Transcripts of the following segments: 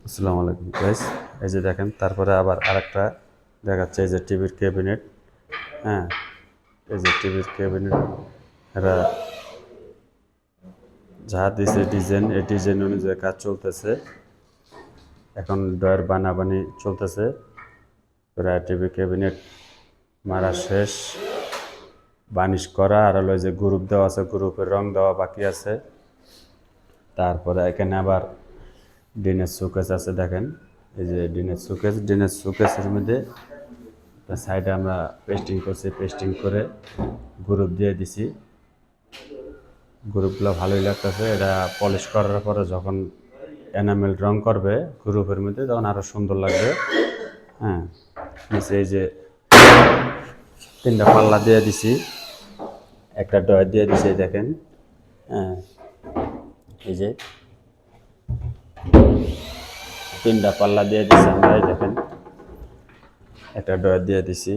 আসসালামু আলাইকুম গাইস। এই যে দেখেন, তারপরে আবার আরেকটা দেখাচ্ছে, এই যে টিভির ক্যাবিনেট। হ্যাঁ, এই যে টিভির ক্যাবিনেট, এরা যা দিছে ডিজাইন, এই ডিজাইন অনুযায়ী কাজ চলতেছে। এখন ডয়ের বানাবানি চলতেছে, প্রায় টিভি ক্যাবিনেট মারা শেষ, বানিশ করা। আর হলো যে গ্রুপ দেওয়া আছে, গ্রুপের রং দেওয়া বাকি আছে। তারপরে এখানে আবার ডিনের শোকেস আছে, দেখেন এই যে ডিনের শোকেসের মধ্যে সাইডে আমরা পেস্টিং করছি, পেস্টিং করে গ্রুপ দিয়ে দিছি। গ্রুপগুলো ভালোই লাগতেছে। এটা পলিশ করার পরে যখন এনামেল রং করবে গ্রুপের মধ্যে, তখন আরও সুন্দর লাগবে। হ্যাঁ, নিচে এই যে 3টা পাল্লা দিয়ে দিছি, একটা ডয় দিয়ে দিছি, দেখেন। হ্যাঁ, এই যে 3টা পাল্লা দিয়ে দিছি আমরা, এই দেখেন একটা ডয় দিয়ে দিছি।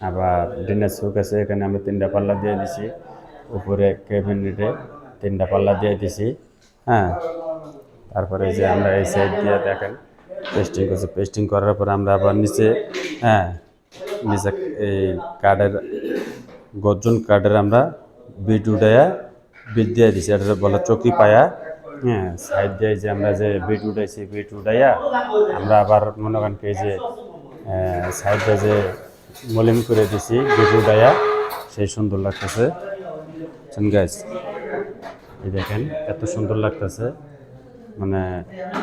আবার ডিনার শোকেসে এখানে আমরা 3টা পাল্লা দিয়ে দিছি, উপরে ক্যাবিনেটে 3টা পাল্লা দিয়ে দিছি। হ্যাঁ, তারপরে যে আমরা এই সাইড দিয়ে দেখেন পেস্টিং করছি, পেস্টিং করার পর আমরা আবার নিচে, হ্যাঁ, নিচে এই কার্ডের গর্জন কার্ডের আমরা বিট উঠাইয়া বিট দিয়ে দিছি, এটা বলে চকি পায়া। হ্যাঁ, সাইড দিয়ে যে আমরা যে বিট উঠাইছি, বিট উঠাইয়া আমরা আবার মনে করেন কি যে সাইডে যে মলিম করে দিছি বিট উঠাইয়া, সেই সুন্দর লাগতেছে গাইস। এই দেখেন এত সুন্দর লাগতেছে, মানে।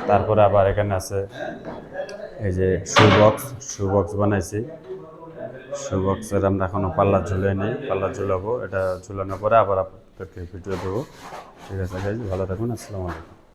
তারপরে আবার এখানে আছে এই যে শু বক্স বানাইছি। শু বক্সের আমরা এখনো পাল্লা ঝুলিয়ে নিই, পাল্লা ঝুলাবো। এটা ঝুলানোর পরে আবার আপনাদেরকে ভিডিও দেবো। ঠিক আছে গাইস, ভালো থাকুন। আসসালামু আলাইকুম।